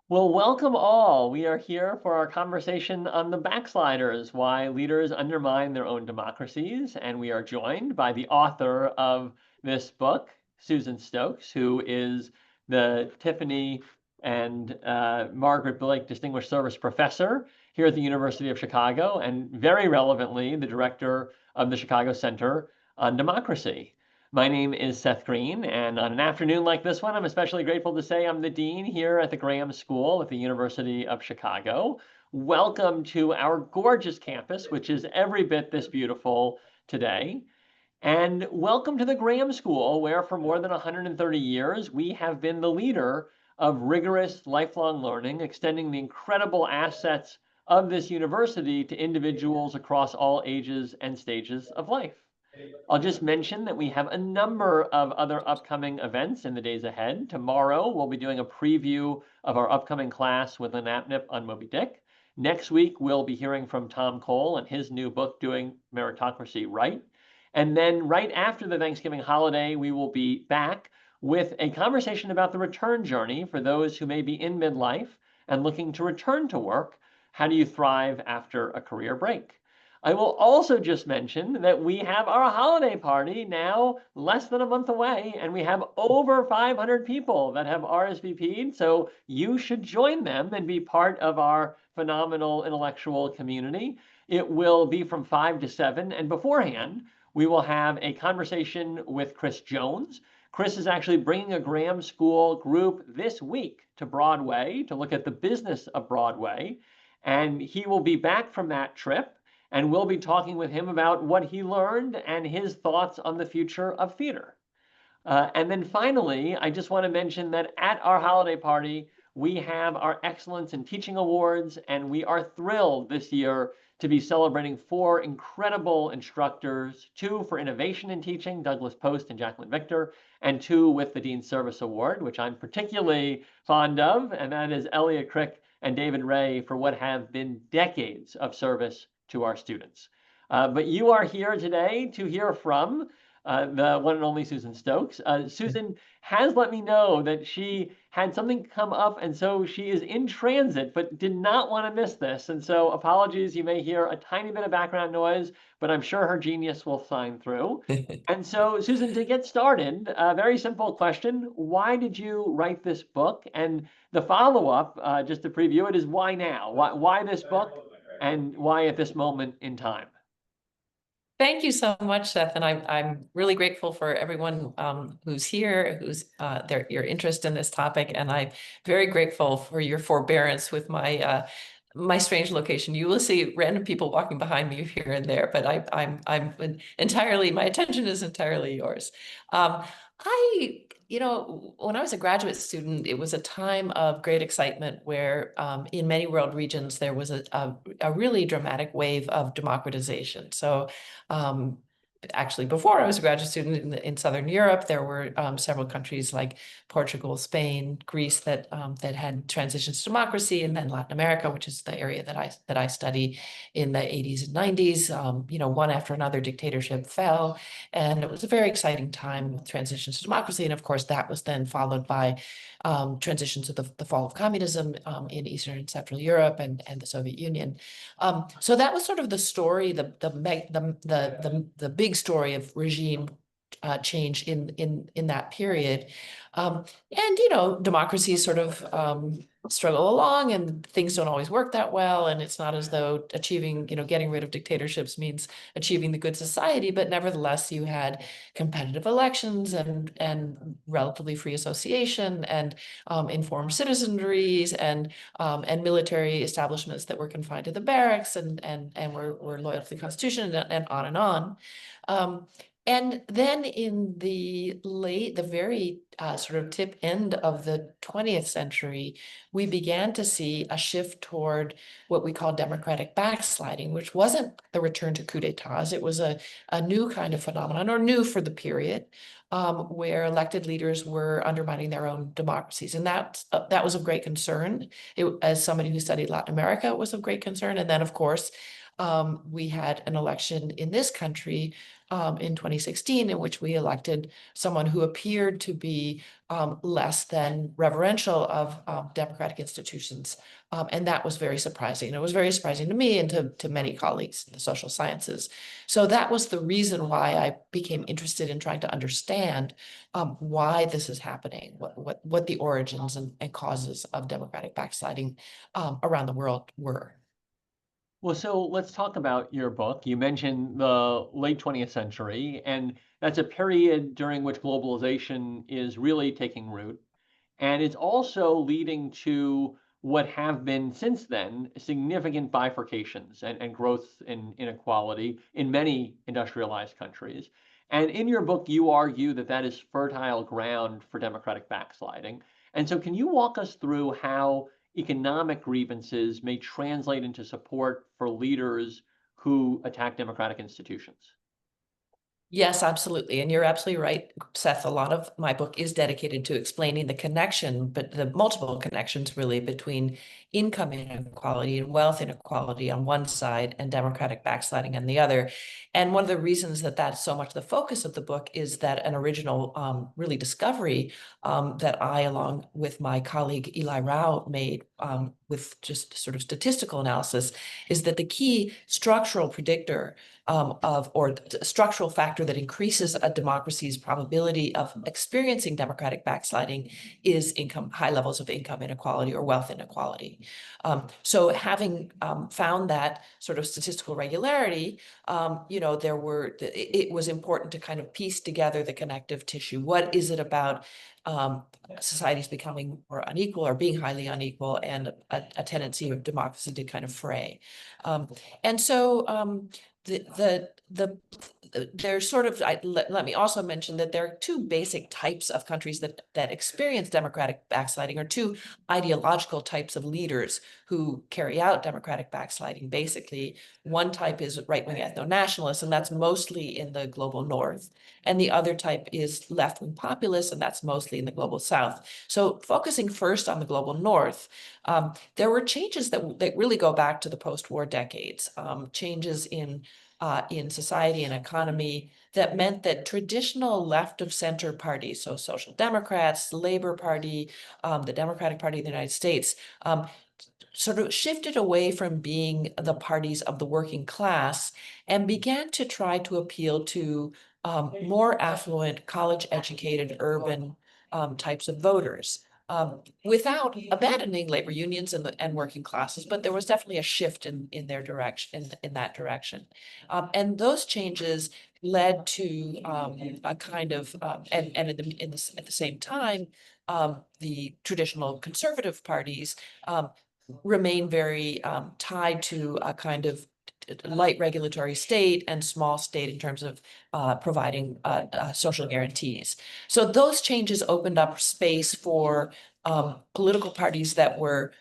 Well, welcome all. We are here for our conversation on the Backsliders, why leaders undermine their own democracies. And we are joined by the author of this book, Susan Stokes, who is the Tiffany and Margaret Blake Distinguished Service Professor here at the University of Chicago, and very relevantly, the director of the Chicago Center on Democracy. My name is Seth Green, and on an afternoon like this one, I'm especially grateful to say I'm the dean here at the Graham School at the University of Chicago. Welcome to our gorgeous campus, which is every bit this beautiful today. And welcome to the Graham School, where for more than 130 years, we have been the leader of rigorous lifelong learning, extending the incredible assets of this university to individuals across all ages and stages of life. I'll just mention that we have a number of other upcoming events in the days ahead. Tomorrow, we'll be doing a preview of our upcoming class with an Apnip on Moby Dick. Next week, we'll be hearing from Tom Cole and his new book, Doing Meritocracy Right. And then right after the Thanksgiving holiday, we will be back with a conversation about the return journey for those who may be in midlife and looking to return to work. How do you thrive after a career break? I will also just mention that we have our holiday party now less than a month away, and we have over 500 people that have RSVP'd. So you should join them and be part of our phenomenal intellectual community. It will be from 5 to 7. And beforehand, we will have a conversation with Chris Jones. Chris is actually bringing a Graham School group this week to Broadway to look at the business of Broadway. And he will be back from that trip, and we'll be talking with him about what he learned and his thoughts on the future of theater. And then finally, I just want to mention that at our holiday party, we have our Excellence in Teaching Awards, and we are thrilled this year to be celebrating 4 incredible instructors, 2 for innovation in teaching, Douglas Post and Jacqueline Victor, and 2 with the Dean's Service Award, which I'm particularly fond of, and that is Elliot Crick and David Ray for what have been decades of service to our students. But you are here today to hear from the one and only Susan Stokes. Susan has let me know that she had something come up, and so she is in transit, but did not want to miss this. And so apologies, you may hear a tiny bit of background noise, but I'm sure her genius will shine through. And so, Susan, to get started, a very simple question. Why did you write this book? And the follow-up, just to preview it, is why now? Why this book? And why at this moment in time? Thank you so much, Seth, and I'm really grateful for everyone who's here, who's your interest in this topic, and I'm very grateful for your forbearance with my strange location. You will see random people walking behind me here and there, but I'm entirely, my attention is entirely yours. When I was a graduate student, it was a time of great excitement where in many world regions, there was a really dramatic wave of democratization. So actually, before I was a graduate student in Southern Europe, there were several countries like Portugal, Spain, Greece that had transitions to democracy, and then Latin America, which is the area that I study, in the 80s and 90s. One after another dictatorship fell, and it was a very exciting time with transitions to democracy. And of course, that was then followed by transitions to the fall of communism in Eastern and Central Europe and the Soviet Union. So that was sort of the story, the big story of regime change in that period. And democracies sort of struggle along, and things don't always work that well. And it's not as though achieving, getting rid of dictatorships means achieving the good society, but nevertheless, you had competitive elections and relatively free association and informed citizenries and military establishments that were confined to the barracks and were loyal to the Constitution and on and on. And then in the very sort of tip end of the 20th century, we began to see a shift toward what we call democratic backsliding, which wasn't the return to coups d'etats. It was a new kind of phenomenon, or new for the period, where elected leaders were undermining their own democracies. And that was of great concern. As somebody who studied Latin America, it was of great concern. And then, of course, we had an election in this country in 2016 in which we elected someone who appeared to be less than reverential of democratic institutions. And that was very surprising. It was very surprising to me and to many colleagues in the social sciences. So that was the reason why I became interested in trying to understand why this is happening, what the origins and causes of democratic backsliding around the world were. Well, so let's talk about your book. You mentioned the late 20th century, and that's a period during which globalization is really taking root. And it's also leading to what have been since then significant bifurcations and growth in inequality in many industrialized countries. And in your book, you argue that that is fertile ground for democratic backsliding. And so, can you walk us through how economic grievances may translate into support for leaders who attack democratic institutions? Yes, absolutely. And you're absolutely right, Seth. A lot of my book is dedicated to explaining the connection, but the multiple connections really between income inequality and wealth inequality on one side and democratic backsliding on the other. And one of the reasons that that's so much the focus of the book is that an original really discovery that I, along with my colleague Eli Rao, made with just sort of statistical analysis is that the key structural predictor or structural factor that increases a democracy's probability of experiencing democratic backsliding is high levels of income inequality or wealth inequality. So having found that sort of statistical regularity, it was important to kind of piece together the connective tissue. What is it about societies becoming more unequal or being highly unequal and a tendency of democracy to kind of fray? And so there's sort of, let me also mention that there are two basic types of countries that experience democratic backsliding, or two ideological types of leaders who carry out democratic backsliding. Basically, one type is right-wing ethno-nationalists, and that's mostly in the global north. And the other type is left-wing populists, and that's mostly in the global south. So focusing first on the global north, there were changes that really go back to the post-war decades, changes in society and economy that meant that traditional left of center parties, so Social Democrats, Labor Party, the Democratic Party of the United States, sort of shifted away from being the parties of the working class and began to try to appeal to more affluent, college-educated, urban types of voters. Without abandoning labor unions and working classes, but there was definitely a shift in their direction, in that direction. And those changes led to a kind of, and at the same time, the traditional conservative parties remain very tied to a kind of light regulatory state and small state in terms of providing social guarantees. So those changes opened up space for political parties that were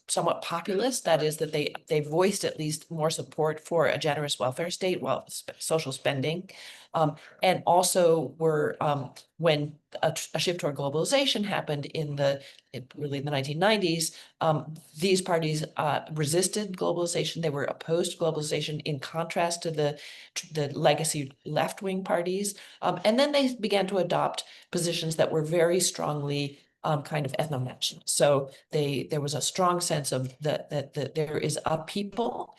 somewhat populist. That is, that they voiced at least more support for a generous welfare state, social spending, and also were when a shift toward globalization happened really in the 1990s. These parties resisted globalization. They were opposed to globalization in contrast to the legacy left-wing parties. And then they began to adopt positions that were very strongly kind of ethno-national. So there was a strong sense of that there is a people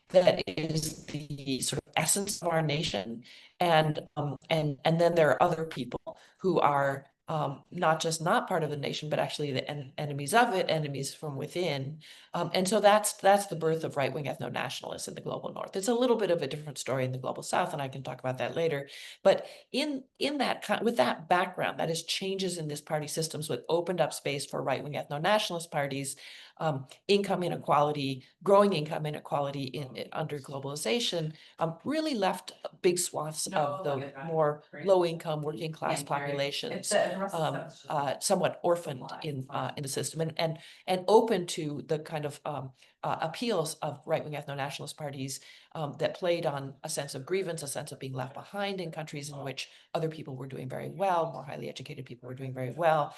that is the sort of essence of our nation, and then there are other people who are not just not part of the nation, but actually the enemies of it, enemies from within. And so that's the birth of right-wing ethno-nationalists in the global north. It's a little bit of a different story in the global south, and I can talk about that later. But in that, with that background, that is changes in this party systems, what opened up space for right-wing ethno-nationalist parties, income inequality, growing income inequality under globalization, really left big swaths of the more low-income working class populations somewhat orphaned in the system, and open to the kind of appeals of right-wing ethno-nationalist parties that played on a sense of grievance, a sense of being left behind in countries in which other people were doing very well, more highly educated people were doing very well,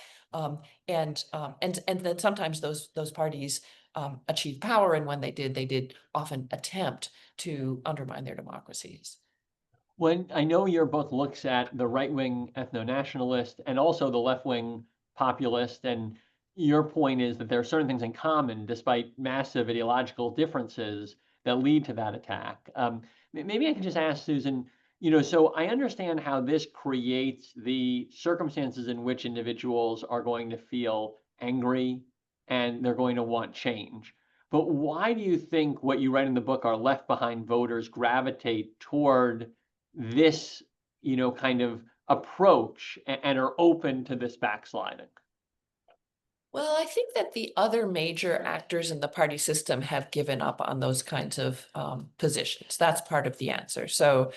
and then sometimes those parties achieved power, and when they did often attempt to undermine their democracies. When I know your book looks at the right-wing ethno-nationalist and also the left-wing populist, and your point is that there are certain things in common despite massive ideological differences that lead to that attack. Maybe I can just ask Susan, so I understand how this creates the circumstances in which individuals are going to feel angry and they're going to want change. But why do you think what you write in the book are left behind voters gravitate toward this, kind of approach and are open to this backsliding? Well, I think that the other major actors in the party system have given up on those kinds of positions. That's part of the answer. So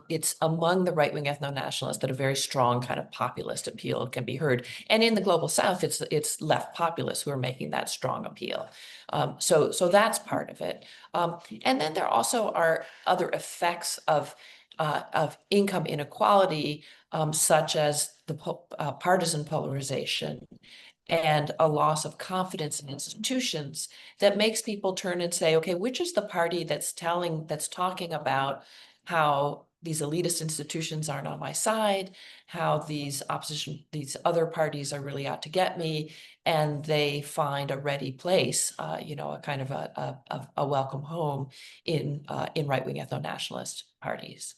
it's among the right-wing ethno-nationalists that a very strong kind of populist appeal can be heard. And in the global South, it's left populists who are making that strong appeal. So that's part of it. And then there also are other effects of income inequality, such as the partisan polarization and a loss of confidence in institutions that makes people turn and say, okay, which is the party that's talking about how these elitist institutions aren't on my side, how these other parties are really out to get me, and they find a ready place, a kind of a welcome home in right-wing ethno-nationalist parties.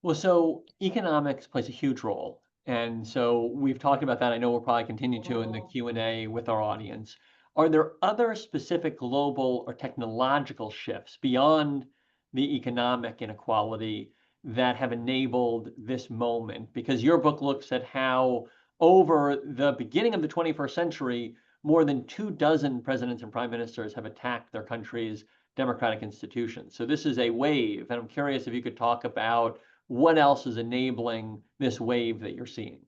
Well, so economics plays a huge role. And so we've talked about that. I know we'll probably continue to in the Q&A with our audience. Are there other specific global or technological shifts beyond the economic inequality that have enabled this moment? Because your book looks at how over the beginning of the 21st century, more than 24 presidents and prime ministers have attacked their country's democratic institutions. So this is a wave, and I'm curious if you could talk about what else is enabling this wave that you're seeing?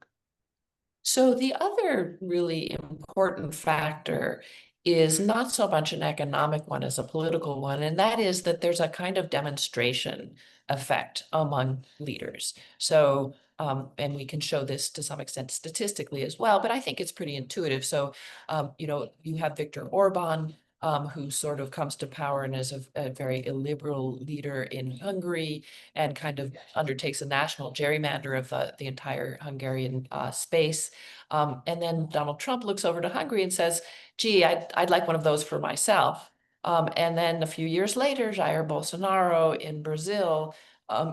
So the other really important factor is not so much an economic one as a political one, and that is that there's a kind of demonstration effect among leaders. So, and we can show this to some extent statistically as well, but I think it's pretty intuitive. So, you have Viktor Orban, who sort of comes to power and is a very illiberal leader in Hungary and kind of undertakes a national gerrymander of the entire Hungarian space. And then Donald Trump looks over to Hungary and says, gee, I'd like one of those for myself. And then a few years later, Jair Bolsonaro in Brazil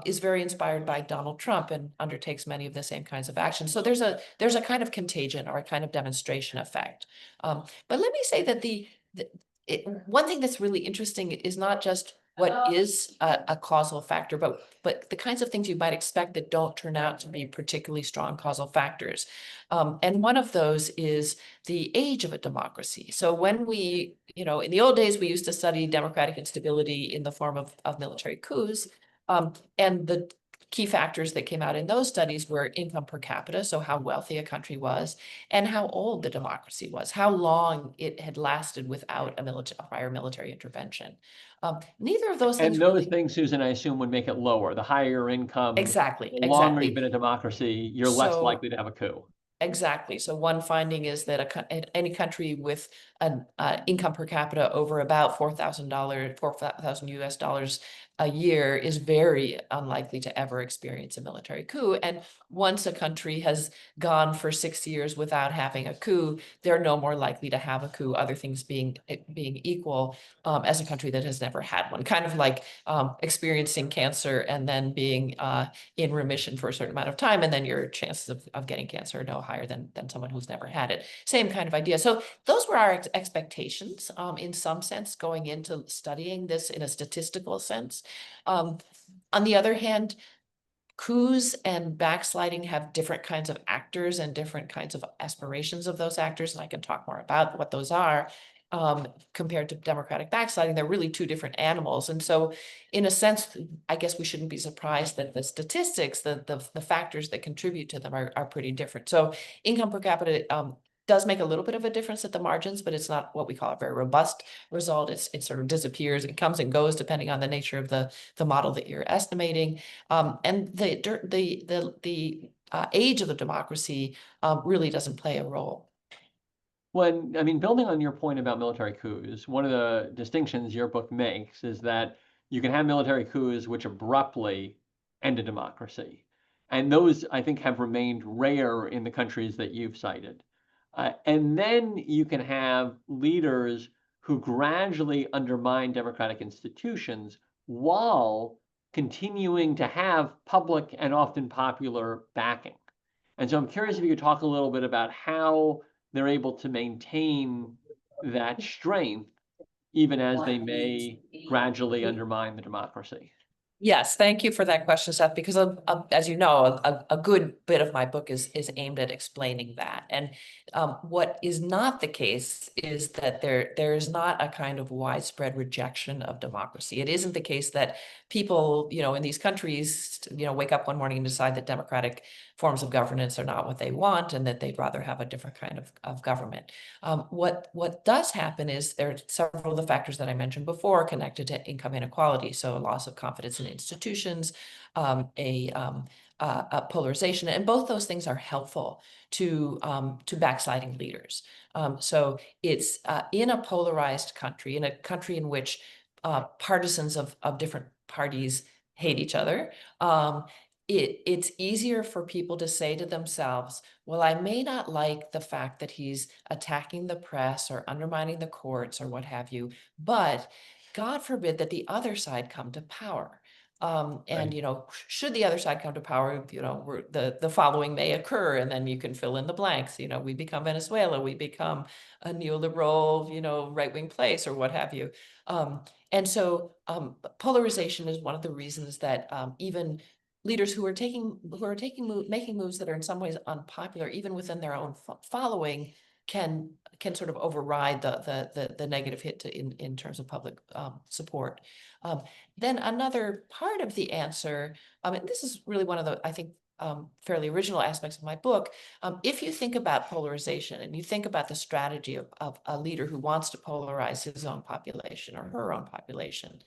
is very inspired by Donald Trump and undertakes many of the same kinds of actions. So there's a kind of contagion or a kind of demonstration effect. But let me say that one thing that's really interesting is not just what is a causal factor, but the kinds of things you might expect that don't turn out to be particularly strong causal factors. And one of those is the age of a democracy. So when in the old days, we used to study democratic instability in the form of military coups. And the key factors that came out in those studies were income per capita, so how wealthy a country was, and how old the democracy was, how long it had lasted without a prior military intervention. Neither of those things And those really. things, Susan, I assume would make it lower. The higher your income, Exactly, the longer you've exactly. been a democracy, you're less So likely to have a coup. exactly. So one finding is that any country with an income per capita over about $4,000 US dollars a year is very unlikely to ever experience a military coup. And once a country has gone for 6 years without having a coup, they're no more likely to have a coup, other things being equal, as a country that has never had one. Kind of like experiencing cancer and then being in remission for a certain amount of time, and then your chances of getting cancer are no higher than someone who's never had it. Same kind of idea. So those were our expectations, in some sense, going into studying this in a statistical sense. On the other hand, coups and backsliding have different kinds of actors and different kinds of aspirations of those actors, and I can talk more about what those are. compared to democratic backsliding. They're really two different animals. And so in a sense, I guess we shouldn't be surprised that the statistics, the factors that contribute to them are pretty different. So income per capita does make a little bit of a difference at the margins, but it's not what we call a very robust result. It sort of disappears. It comes and goes depending on the nature of the model that you're estimating. And the age of the democracy really doesn't play a role. I mean, building on your point about military coups, one of the distinctions your book makes is that you can have military coups which abruptly end a democracy. And those, I think, have remained rare in the countries that you've cited. And then you can have leaders who gradually undermine democratic institutions while continuing to have public and often popular backing. And so I'm curious if you could talk a little bit about how they're able to maintain that strength even as they may gradually undermine the democracy. Yes, thank you for that question, Seth, because as you know, a good bit of my book is aimed at explaining that. And what is not the case is that there is not a kind of widespread rejection of democracy. It isn't the case that people, in these countries, wake up one morning and decide that democratic forms of governance are not what they want and that they'd rather have a different kind of government. What does happen is there are several of the factors that I mentioned before connected to income inequality. So a loss of confidence in institutions, a polarization, and both those things are helpful to backsliding leaders. So it's in a polarized country, in a country in which partisans of different parties hate each other. It's easier for people to say to themselves, well, I may not like the fact that he's attacking the press or undermining the courts or what have you, but God forbid that the other side come to power. And Right. should the other side come to power, the following may occur, and then you can fill in the blanks. We become Venezuela, we become a neoliberal, right-wing place, or what have you. And so polarization is one of the reasons that even leaders who are making moves that are in some ways unpopular, even within their own following, can sort of override the negative hit in terms of public support. Then another part of the answer, and this is really one of the, I think, fairly original aspects of my book. If you think about polarization and you think about the strategy of a leader who wants to polarize his own population or her own population,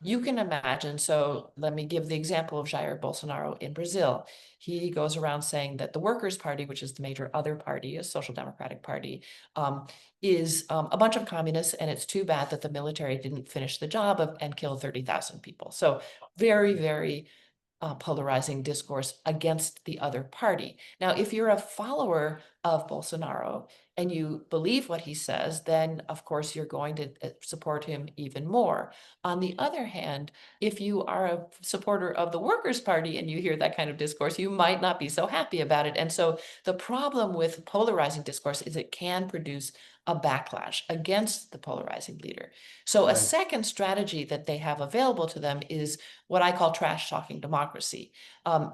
you can imagine. So let me give the example of Jair Bolsonaro in Brazil. He goes around saying that the Workers' Party, which is the major other party, a social democratic party, is a bunch of communists, and it's too bad that the military didn't finish the job and kill 30,000 people. So very, very polarizing discourse against the other party. Now, if you're a follower of Bolsonaro and you believe what he says, then of course you're going to support him even more. On the other hand, if you are a supporter of the Workers' Party and you hear that kind of discourse, you might not be so happy about it. And so the problem with polarizing discourse is it can produce a backlash against the polarizing leader. So a Right. second strategy that they have available to them is what I call trash talking democracy,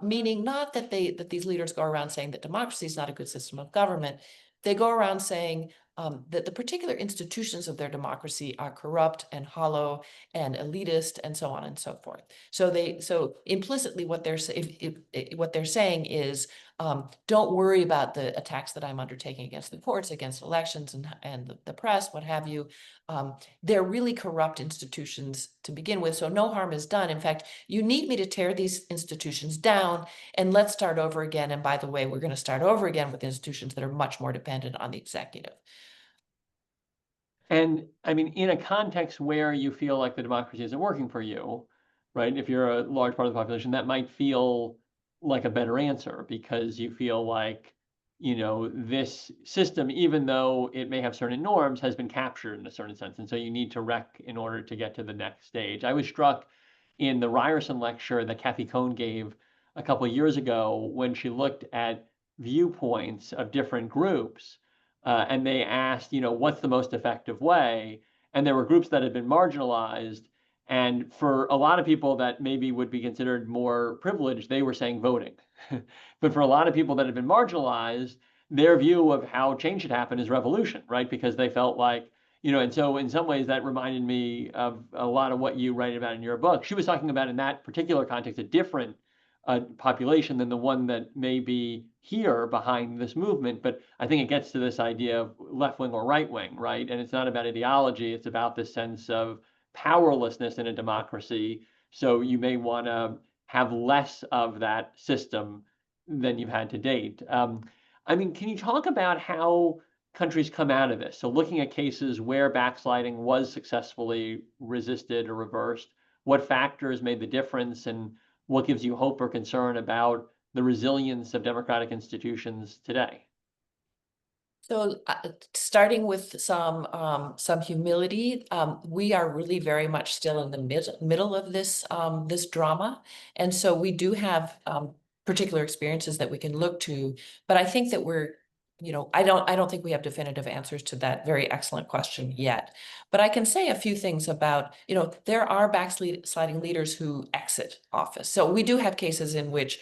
meaning not that these leaders go around saying that democracy is not a good system of government. They go around saying that the particular institutions of their democracy are corrupt and hollow and elitist and so on and so forth. So implicitly what they're saying is, don't worry about the attacks that I'm undertaking against the courts, against elections and the press, what have you. They're really corrupt institutions to begin with, so no harm is done. In fact, you need me to tear these institutions down and let's start over again. And by the way, we're going to start over again with institutions that are much more dependent on the executive. And I mean, in a context where you feel like the democracy isn't working for you, right? If you're a large part of the population, that might feel like a better answer because you feel like, this system, even though it may have certain norms, has been captured in a certain sense. And so you need to wreck in order to get to the next stage. I was struck in the Ryerson lecture that Kathy Cohn gave a couple of years ago when she looked at viewpoints of different groups and they asked, what's the most effective way? And there were groups that had been marginalized. And for a lot of people that maybe would be considered more privileged, they were saying voting. But for a lot of people that had been marginalized, their view of how change should happen is revolution, right? Because they felt like And so in some ways that reminded me of a lot of what you write about in your book. She was talking about in that particular context a different population than the one that may be here behind this movement. But I think it gets to this idea of left wing or right wing, right? And it's not about ideology, it's about this sense of powerlessness in a democracy. So you may want to have less of that system than you've had to date. I mean, can you talk about how countries come out of this? So looking at cases where backsliding was successfully resisted or reversed, what factors made the difference, and what gives you hope or concern about the resilience of democratic institutions today? So, starting with some humility, we are really very much still in the middle of this drama, and so we do have particular experiences that we can look to. But I think that I don't think we have definitive answers to that very excellent question yet. But I can say a few things about, there are backsliding leaders who exit office. So we do have cases in which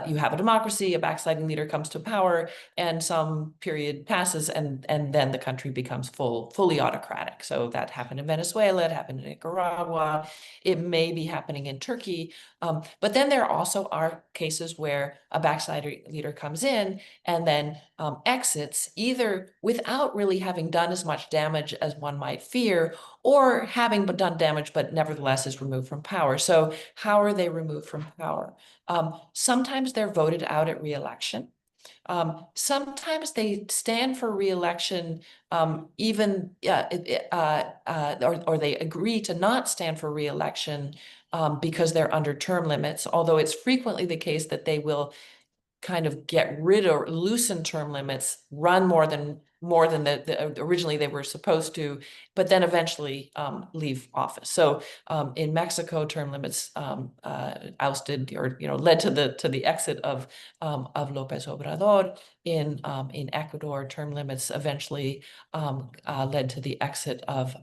you have a democracy, a backsliding leader comes to power, and some period passes, and then the country becomes fully autocratic. So that happened in Venezuela, it happened in Nicaragua, it may be happening in Turkey. But then there also are cases where a backslider leader comes in and then exits, either without really having done as much damage as one might fear, or having done damage but nevertheless is removed from power. So how are they removed from power? Sometimes they're voted out at re-election. Sometimes they stand for re-election, even or they agree to not stand for re-election because they're under term limits, although it's frequently the case that they will kind of get rid or loosen term limits, run more than originally they were supposed to, but then eventually leave office. So in Mexico, term limits ousted or led to the exit of López Obrador. In Ecuador, term limits eventually led to the exit of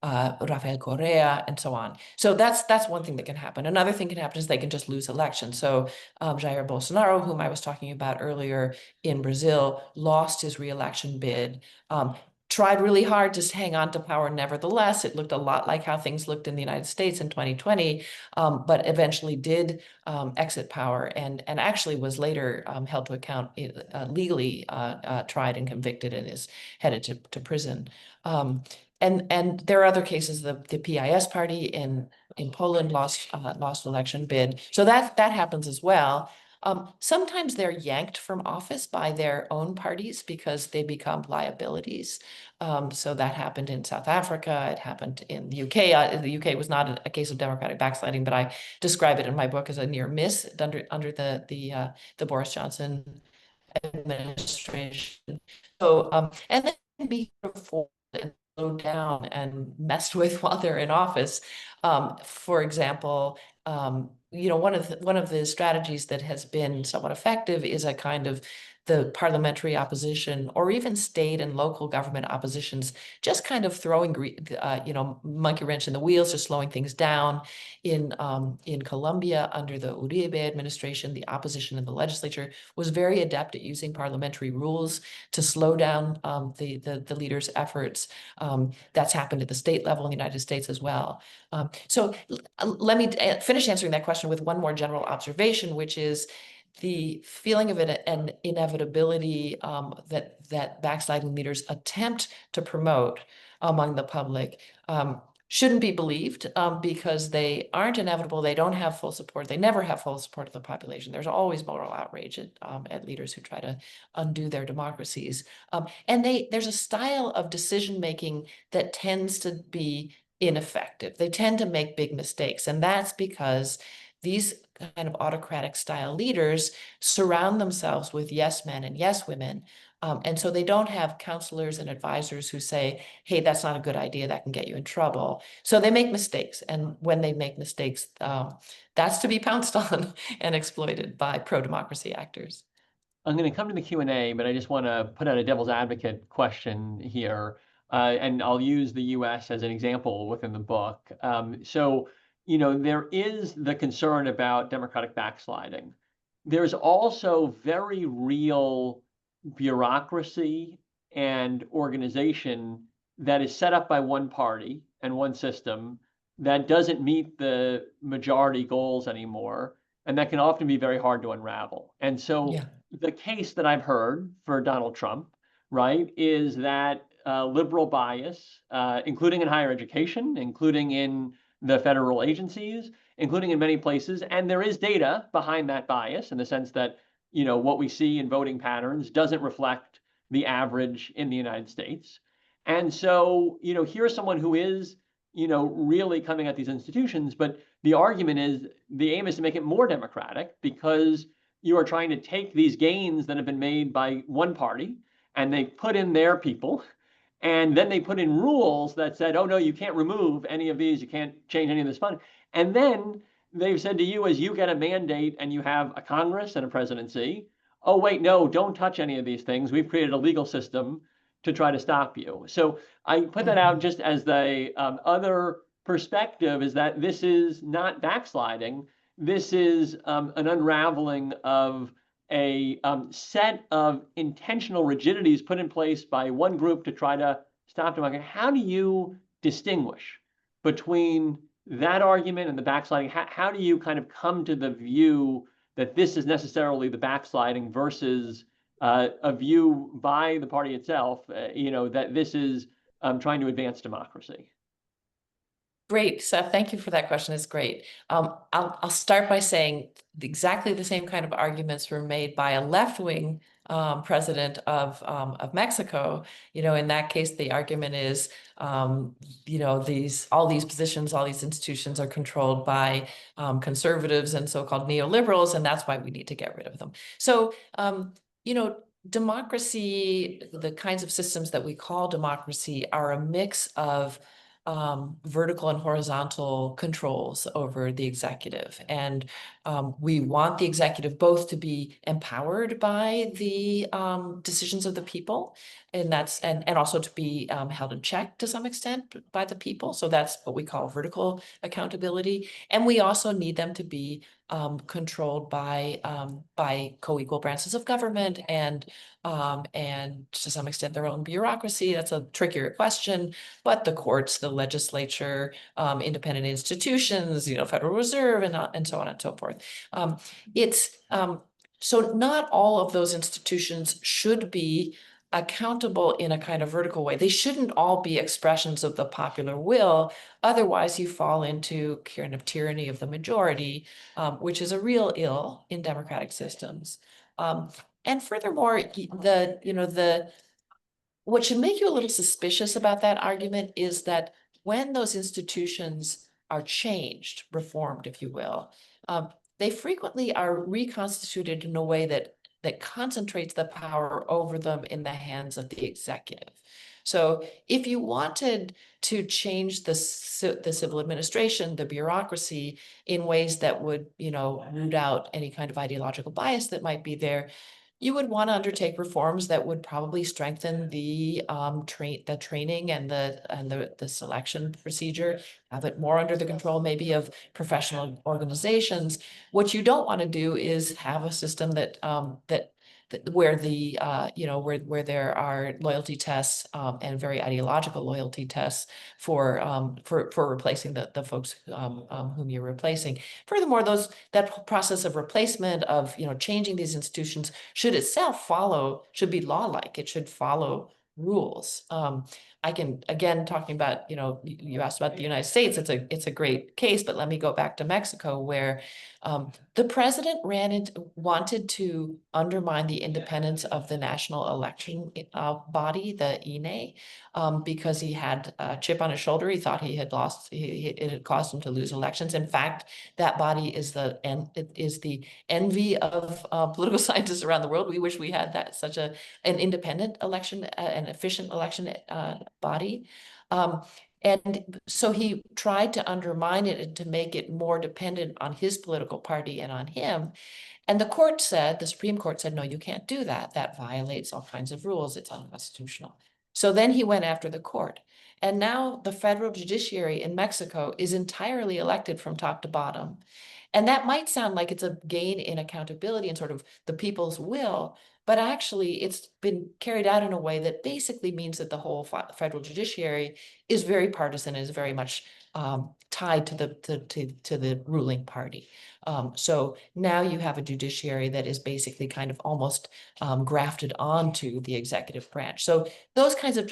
Rafael Correa, and so on. So that's one thing that can happen. Another thing can happen is they can just lose elections. So Jair Bolsonaro, whom I was talking about earlier in Brazil, lost his re-election bid. Tried really hard to hang on to power. Nevertheless, it looked a lot like how things looked in the United States in 2020, but eventually did exit power, and actually was later held to account, legally tried and convicted, and is headed to prison. And there are other cases. The PIS party in Poland lost election bid, so that happens as well. Sometimes they're yanked from office by their own parties because they become liabilities. So that happened in South Africa. It happened in the UK. The UK was not a case of democratic backsliding, but I describe it in my book as a near miss under the Boris Johnson administration. So and then be reformed and slowed down and messed with while they're in office. For example, one of the strategies that has been somewhat effective is a kind of the parliamentary opposition, or even state and local government oppositions, just kind of throwing monkey wrench in the wheels, just slowing things down. In Colombia, under the Uribe administration, the opposition in the legislature was very adept at using parliamentary rules to slow down the leaders' efforts. That's happened at the state level in the United States as well. So let me finish answering that question with one more general observation, which is the feeling of an inevitability that backsliding leaders attempt to promote among the public shouldn't be believed, because they aren't inevitable. They don't have full support. They never have full support of the population. There's always moral outrage at leaders who try to undo their democracies. And there's a style of decision making that tends to be ineffective. They tend to make big mistakes, and that's because these kind of autocratic style leaders surround themselves with yes men and yes women. And so they don't have counselors and advisors who say, hey, that's not a good idea, that can get you in trouble. So they make mistakes. And when they make mistakes, that's to be pounced on and exploited by pro-democracy actors. I'm going to come to the Q&A, but I just want to put out a devil's advocate question here, and I'll use the US as an example within the book. So, there is the concern about democratic backsliding. There's also very real bureaucracy and organization that is set up by one party and one system that doesn't meet the majority goals anymore, and that can often be very hard to unravel. And so Yeah. the case that I've heard for Donald Trump, right, is that liberal bias, including in higher education, including in the federal agencies, including in many places, and there is data behind that bias in the sense that, what we see in voting patterns doesn't reflect the average in the United States. And so, here's someone who is, really coming at these institutions, but the argument is the aim is to make it more democratic because you are trying to take these gains that have been made by one party and they put in their people, and then they put in rules that said, oh no, you can't remove any of these, you can't change any of this funding. And then they've said to you, as you get a mandate and you have a Congress and a presidency, oh wait, no, don't touch any of these things. We've created a legal system to try to stop you. So I put that out Mhm. just as the other perspective, is that this is not backsliding. This is an unraveling of a set of intentional rigidities put in place by one group to try to stop democracy. How do you distinguish between that argument and the backsliding? How do you kind of come to the view that this is necessarily the backsliding versus a view by the party itself, that this is trying to advance democracy? Great, Seth. Thank you for that question. It's great. I'll start by saying exactly the same kind of arguments were made by a left-wing president of Mexico. In that case, the argument is, all these positions, all these institutions are controlled by conservatives and so-called neoliberals, and that's why we need to get rid of them. So, democracy, the kinds of systems that we call democracy, are a mix of vertical and horizontal controls over the executive. And we want the executive both to be empowered by the decisions of the people, and also to be held in check to some extent by the people. So that's what we call vertical accountability. And we also need them to be controlled by co-equal branches of government and to some extent their own bureaucracy. That's a trickier question, but the courts, the legislature, independent institutions, Federal Reserve, and so on and so forth. So not all of those institutions should be accountable in a kind of vertical way. They shouldn't all be expressions of the popular will. Otherwise, you fall into kind of tyranny of the majority, which is a real ill in democratic systems. And furthermore, what should make you a little suspicious about that argument is that when those institutions are changed, reformed, if you will, they frequently are reconstituted in a way that concentrates the power over them in the hands of the executive. So if you wanted to change the civil administration, the bureaucracy, in ways that would, root out any kind of ideological bias that might be there, you would want to undertake reforms that would probably strengthen the training and the selection procedure, have it more under the control maybe of professional organizations. What you don't want to do is have a system where where there are loyalty tests and very ideological loyalty tests for replacing the folks whom you're replacing. Furthermore, that process of replacement of changing these institutions should be law-like. It should follow rules. I can, again, talking about, you asked about the United States, it's a great case, but let me go back to Mexico, where the president wanted to undermine the independence of the national election body, the INE, because he had a chip on his shoulder. He thought he had lost, it had caused him to lose elections. In fact, that body is the envy of political scientists around the world. We wish we had an independent election, an efficient election body. And so he tried to undermine it and to make it more dependent on his political party and on him. And the Supreme Court said, no, you can't do that. That violates all kinds of rules. It's unconstitutional. So then he went after the court. And now the federal judiciary in Mexico is entirely elected from top to bottom. And that might sound like it's a gain in accountability and sort of the people's will, but actually it's been carried out in a way that basically means that the whole federal judiciary is very partisan, is very much tied to the ruling party. So now you have a judiciary that is basically kind of almost grafted onto the executive branch. So those kinds of,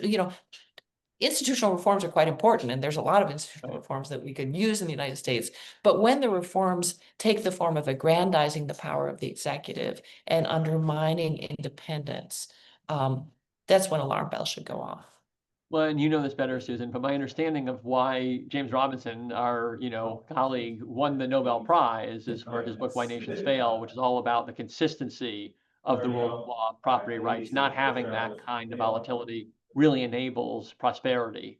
institutional reforms are quite important, and there's a lot of institutional reforms that we could use in the United States. But when the reforms take the form of aggrandizing the power of the executive and undermining independence, that's when alarm bells should go off. Well, and you know this better, Susan, but my understanding of why James Robinson, our, colleague, won the Nobel Prize is for his book Why Nations Fail, which is all about the consistency of the rule of law, property rights. Not having that kind of volatility really enables prosperity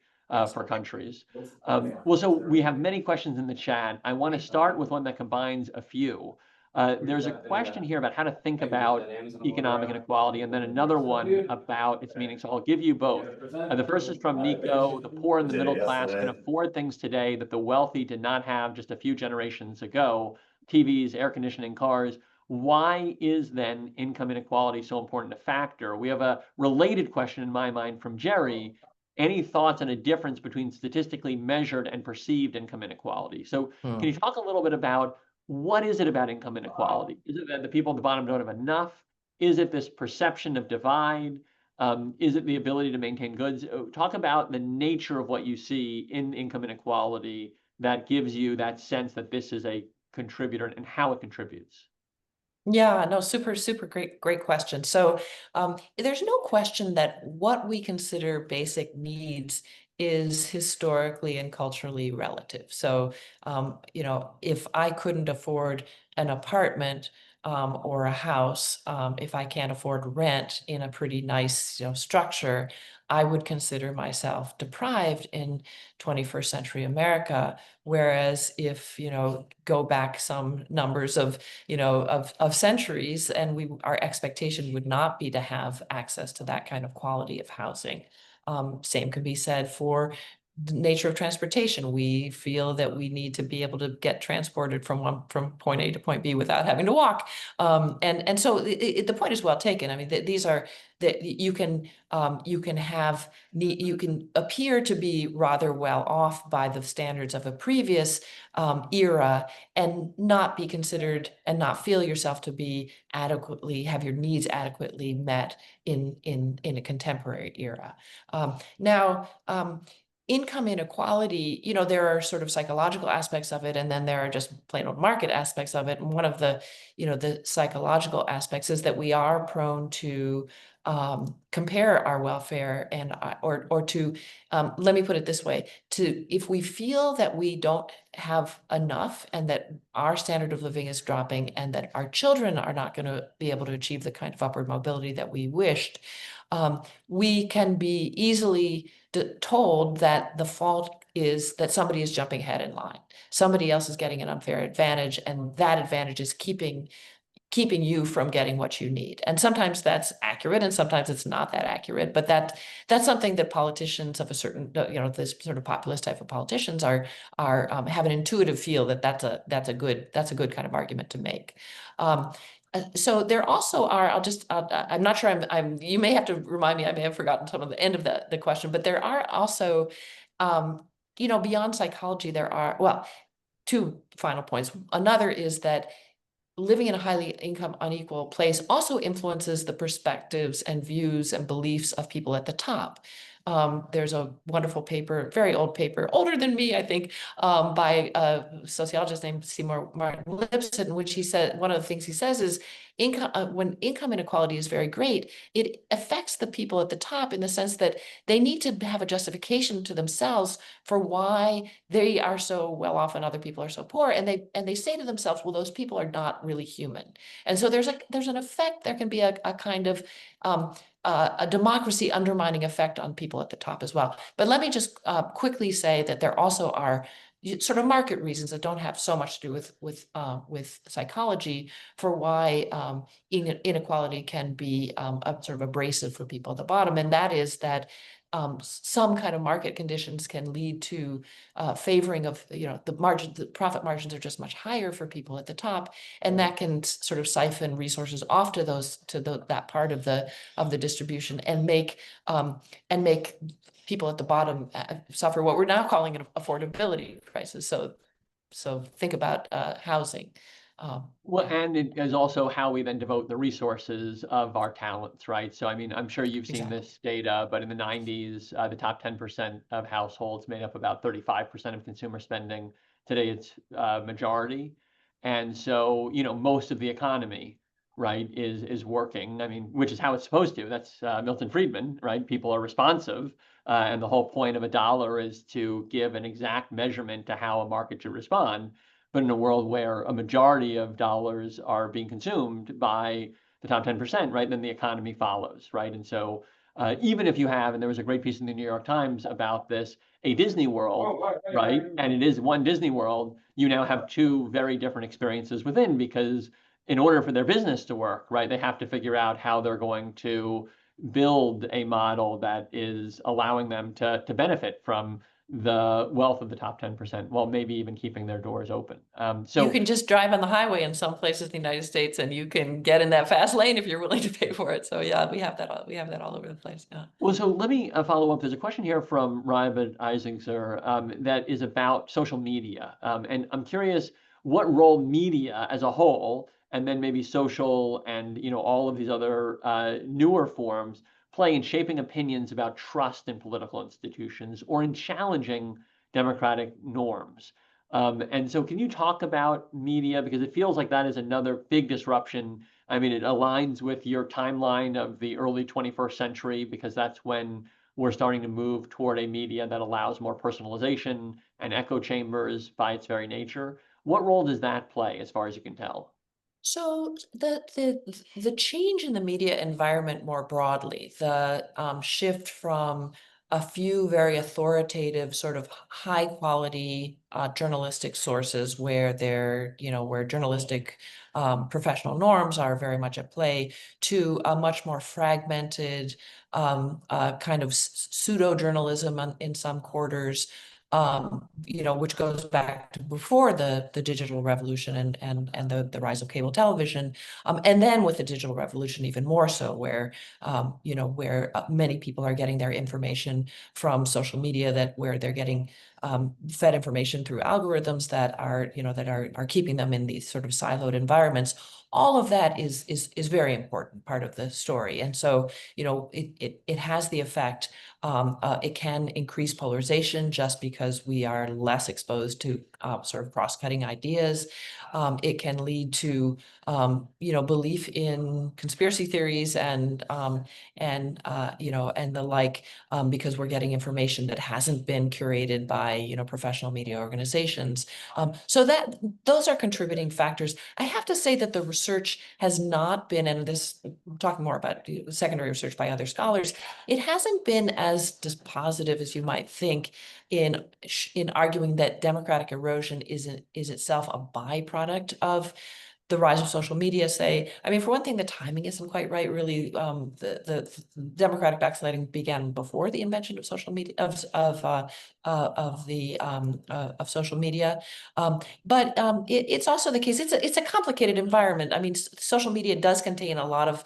for countries. Well, so we have many questions in the chat. I want to start with one that combines a few. There's a question here about how to think about economic inequality, and then another one about its meaning. So I'll give you both. The first is from Nico. The poor and the middle class can afford things today that the wealthy did not have just a few generations ago: TVs, air conditioning, cars. Why is then income inequality so important a factor? We have a related question in my mind from Jerry. Any thoughts on a difference between statistically measured and perceived income inequality? So can you talk a little bit about what is it about income inequality? Is it that the people at the bottom don't have enough? Is it this perception of divide? Is it the ability to maintain goods? Talk about the nature of what you see in income inequality that gives you that sense that this is a contributor and how it contributes. Yeah, no, super great question. So there's no question that what we consider basic needs is historically and culturally relative. So, if I couldn't afford an apartment or a house, if I can't afford rent in a pretty nice, structure, I would consider myself deprived in 21st century America. Whereas if, go back some numbers of centuries, and our expectation would not be to have access to that kind of quality of housing. Same can be said for the nature of transportation. We feel that we need to be able to get transported from point A to point B without having to walk. And so the point is well taken. I mean, these are that you can appear to be rather well off by the standards of a previous era and not be considered and not feel yourself to be have your needs adequately met in a contemporary era. Now, income inequality, there are sort of psychological aspects of it, and then there are just plain old market aspects of it. And one of the, the psychological aspects is that we are prone to compare our welfare and or to let me put it this way, if we feel that we don't have enough and that our standard of living is dropping and that our children are not going to be able to achieve the kind of upward mobility that we wished, we can be easily told that the fault is that somebody is jumping ahead in line. Somebody else is getting an unfair advantage, and that advantage is keeping you from getting what you need. And sometimes that's accurate, and sometimes it's not that accurate. But that's something that politicians of a certain, this sort of populist type of politicians are have an intuitive feel that that's a good kind of argument to make. So there also are, I'm not sure, you may have to remind me, I may have forgotten some of the end of the question, but there are also, beyond psychology, there are, well, two final points. Another is that living in a highly income unequal place also influences the perspectives and views and beliefs of people at the top. There's a wonderful paper, very old paper, older than me, I think, by a sociologist named Seymour Martin Lipset, in which he said, one of the things he says is when income inequality is very great, it affects the people at the top in the sense that they need to have a justification to themselves for why they are so well off and other people are so poor. And they say to themselves, well, those people are not really human. And so there's an effect, there can be a kind of a democracy undermining effect on people at the top as well. But let me just quickly say that there also are sort of market reasons that don't have so much to do with psychology for why inequality can be sort of abrasive for people at the bottom. And that is that some kind of market conditions can lead to favoring of, the profit margins are just much higher for people at the top, and that can sort of siphon resources off to that part of the distribution and make people at the bottom suffer what we're now calling an affordability crisis. So think about housing. Well, and it is also how we then devote the resources of our talents, right? So, I mean, I'm sure you've seen Exactly. this data, but in the 90s, the top 10% of households made up about 35% of consumer spending. Today, it's majority. And so, most of the economy, right, is working. I mean, which is how it's supposed to. That's Milton Friedman, right? People are responsive. And the whole point of a dollar is to give an exact measurement to how a market should respond. But in a world where a majority of dollars are being consumed by the top 10%, right, then the economy follows, right? And so even if you have, and there was a great piece in the New York Times about this, a Disney World, right, and it is one Disney World, you now have two very different experiences within, because in order for their business to work, right, they have to figure out how they're going to build a model that is allowing them to benefit from the wealth of the top 10%, while maybe even keeping their doors open. You So, can just drive on the highway in some places in the United States, and you can get in that fast lane if you're willing to pay for it. So yeah, we have that all over the place. Yeah. well, so let me follow up. There's a question here from Raibad Isingser that is about social media. And I'm curious what role media as a whole, and then maybe social and all of these other newer forms, play in shaping opinions about trust in political institutions or in challenging democratic norms. And so can you talk about media? Because it feels like that is another big disruption. I mean, it aligns with your timeline of the early 21st century, because that's when we're starting to move toward a media that allows more personalization and echo chambers by its very nature. What role does that play, as far as you can tell? So the change in the media environment more broadly, the shift from a few very authoritative, sort of high quality journalistic sources where where journalistic professional norms are very much at play, to a much more fragmented kind of pseudo journalism in some quarters, which goes back to before the digital revolution and the rise of cable television, and then with the digital revolution even more so, where where many people are getting their information from social media, where they're getting fed information through algorithms that are keeping them in these sort of siloed environments. All of that is very important part of the story, and so it has the effect. It can increase polarization just because we are less exposed to sort of cross-cutting ideas. It can lead to belief in conspiracy theories and the like, because we're getting information that hasn't been curated by professional media organizations. So that those are contributing factors. I have to say that the research has not been, and this I'm talking more about secondary research by other scholars, it hasn't been as dispositive as you might think in arguing that democratic erosion is itself a byproduct of the rise of social media. I mean, for one thing, the timing isn't quite right. Really, the democratic backsliding began before the invention of social media of social media. But it's also the case. It's a complicated environment. I mean, social media does contain a lot of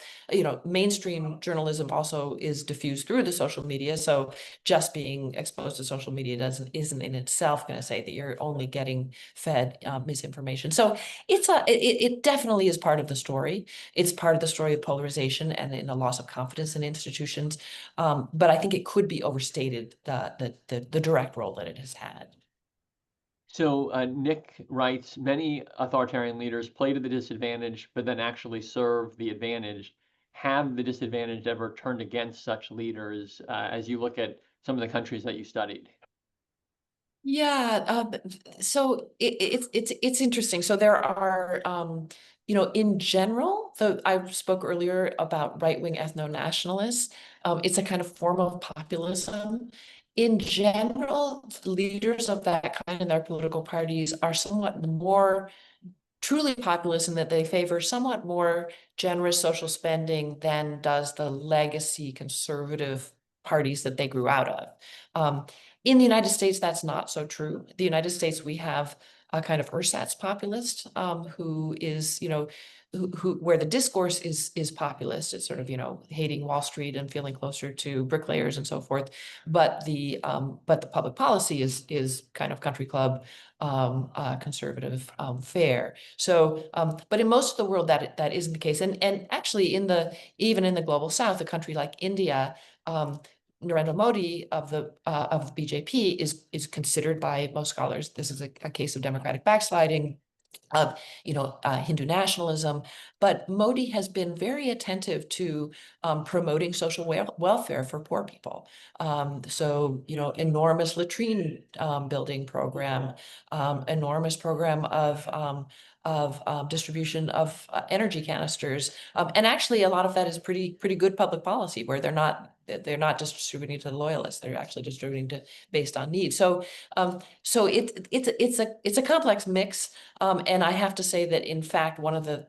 mainstream journalism also is diffused through the social media. So just being exposed to social media isn't in itself going to say that you're only getting fed misinformation. So it definitely is part of the story. It's part of the story of polarization and in a loss of confidence in institutions. But I think it could be overstated, the direct role that it has had. So Nick writes, many authoritarian leaders play to the disadvantage, but then actually serve the advantage. Have the disadvantaged ever turned against such leaders, as you look at some of the countries that you studied? Yeah, so it's interesting. So there are, in general, I spoke earlier about right-wing ethno-nationalists. It's a kind of form of populism. In general, leaders of that kind in their political parties are somewhat more truly populist in that they favor somewhat more generous social spending than does the legacy conservative parties that they grew out of. In the United States, that's not so true. The United States, we have a kind of ersatz populist who is, where the discourse is populist. It's sort of, hating Wall Street and feeling closer to bricklayers and so forth. But the public policy is kind of country club conservative fare. So, but in most of the world that isn't the case. And actually even in the global South, a country like India, Narendra Modi of the BJP is considered by most scholars. This is a case of democratic backsliding, of Hindu nationalism, but Modi has been very attentive to promoting social welfare for poor people. So enormous latrine building program, enormous program of distribution of energy canisters, and actually a lot of that is pretty good public policy where they're not just distributing to the loyalists; they're actually distributing to based on need. So it's a complex mix. And I have to say that, in fact, one of the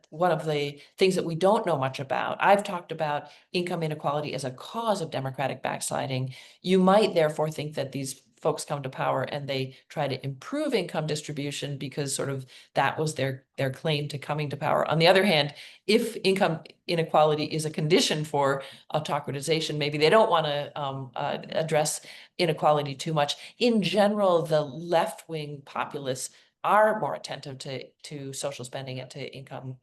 things that we don't know much about, I've talked about income inequality as a cause of democratic backsliding. You might therefore think that these folks come to power and they try to improve income distribution because sort of that was their claim to coming to power. On the other hand, if income inequality is a condition for autocratization, maybe they don't want to address inequality too much. In general, the left-wing populists are more attentive to social spending and to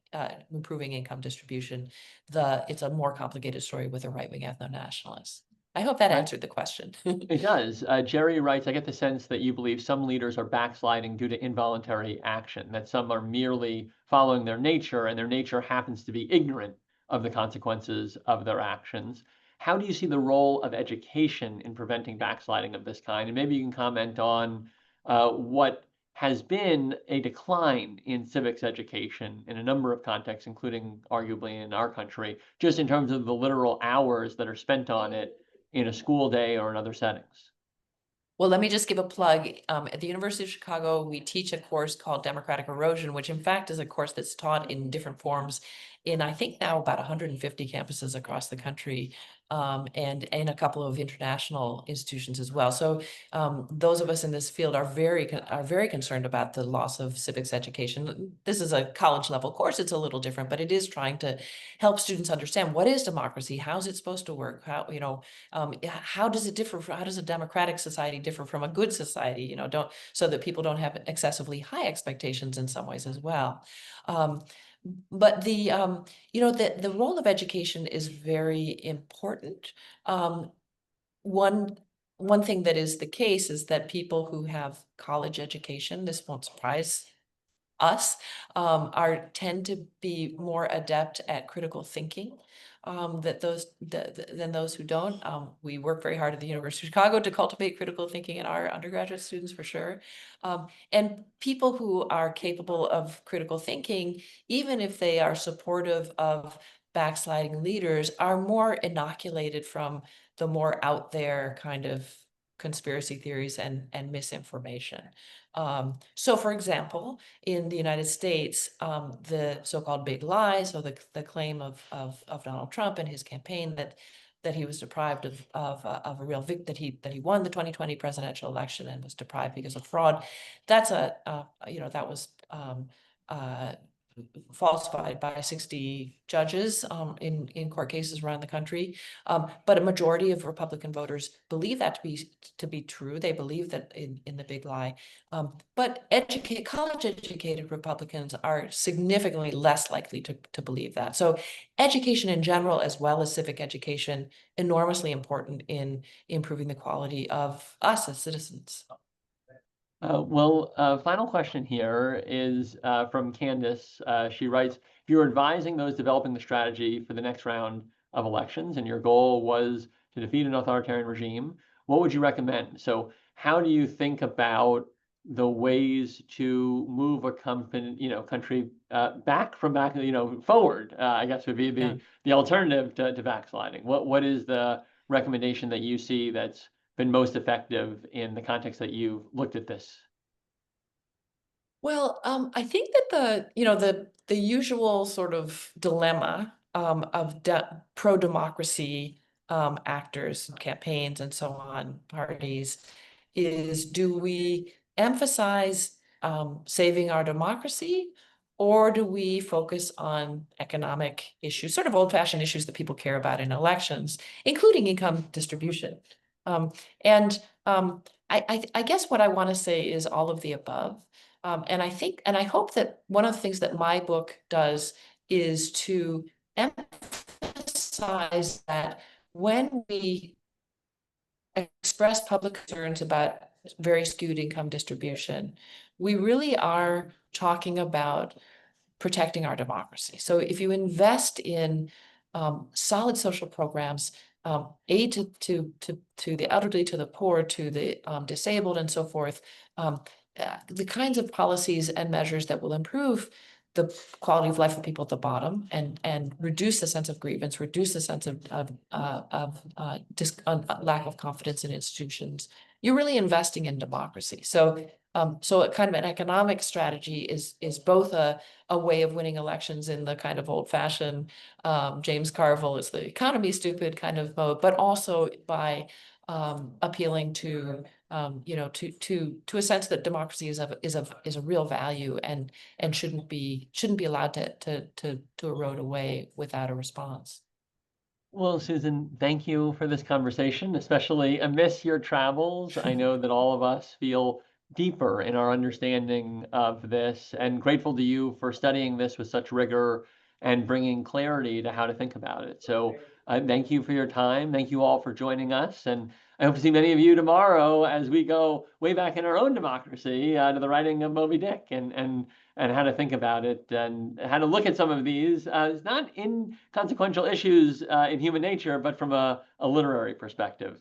improving income distribution. It's a more complicated story with the right-wing ethno-nationalists. I hope that answered the question. It does. Jerry writes, I get the sense that you believe some leaders are backsliding due to involuntary action, that some are merely following their nature, and their nature happens to be ignorant of the consequences of their actions. How do you see the role of education in preventing backsliding of this kind? And maybe you can comment on what has been a decline in civics education in a number of contexts, including arguably in our country, just in terms of the literal hours that are spent on it in a school day or in other settings. Well, let me just give a plug. At the University of Chicago, we teach a course called Democratic Erosion, which in fact is a course that's taught in different forms in, I think, now about 150 campuses across the country, and in a couple of international institutions as well. So those of us in this field are very concerned about the loss of civics education. This is a college level course. It's a little different, but it is trying to help students understand what is democracy, how's it supposed to work, how does it differ how does a democratic society differ from a good society, so that people don't have excessively high expectations in some ways as well. But the role of education is very important. One thing that is the case is that people who have college education, this won't surprise us, tend to be more adept at critical thinking than those who don't. We work very hard at the University of Chicago to cultivate critical thinking in our undergraduate students, for sure. And people who are capable of critical thinking, even if they are supportive of backsliding leaders, are more inoculated from the more out there kind of conspiracy theories and misinformation. So, for example, in the United States, the so-called big lie, so the claim of Donald Trump and his campaign that he was deprived of a real that he won the 2020 presidential election and was deprived because of fraud. That's that was falsified by 60 judges in court cases around the country. But a majority of Republican voters believe that to be true. They believe that in the big lie. But college-educated Republicans are significantly less likely to believe that. So education in general, as well as civic education, enormously important in improving the quality of us as citizens. Final question here is from Candace. She writes, if you're advising those developing the strategy for the next round of elections and your goal was to defeat an authoritarian regime, what would you recommend? So how do you think about the ways to move a country back, forward, I guess would be the alternative to backsliding. What is the recommendation that you see that's been most effective in the context that you've looked at this? Well, I think that the usual sort of dilemma of pro-democracy actors, campaigns, and so on, parties, is do we emphasize saving our democracy, or do we focus on economic issues, sort of old-fashioned issues that people care about in elections, including income distribution? And I guess what I want to say is all of the above. And I think, and I hope that one of the things that my book does is to emphasize that when we express public concerns about very skewed income distribution, we really are talking about protecting our democracy. So if you invest in solid social programs, aid to the elderly, to the poor, to the disabled, and so forth, the kinds of policies and measures that will improve the quality of life of people at the bottom and reduce the sense of grievance, reduce the sense of lack of confidence in institutions, you're really investing in democracy. So so a kind of an economic strategy is both a way of winning elections in the kind of old-fashioned James Carville is the economy stupid kind of mode, but also by appealing to to a sense that democracy is a real value and shouldn't be allowed to erode away without a response. Well, Susan, thank you for this conversation, especially amidst your travels. I know that all of us feel deeper in our understanding of this, and grateful to you for studying this with such rigor and bringing clarity to how to think about it. So thank you for your time. Thank you all for joining us. And I hope to see many of you tomorrow as we go way back in our own democracy to the writing of Moby Dick and how to think about it and how to look at some of these as not inconsequential issues in human nature, but from a literary perspective.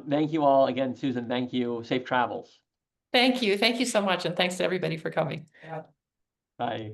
Thank you all again, Susan. Thank you. Safe travels. Thank you. Thank you so much. And thanks to everybody for coming. Bye.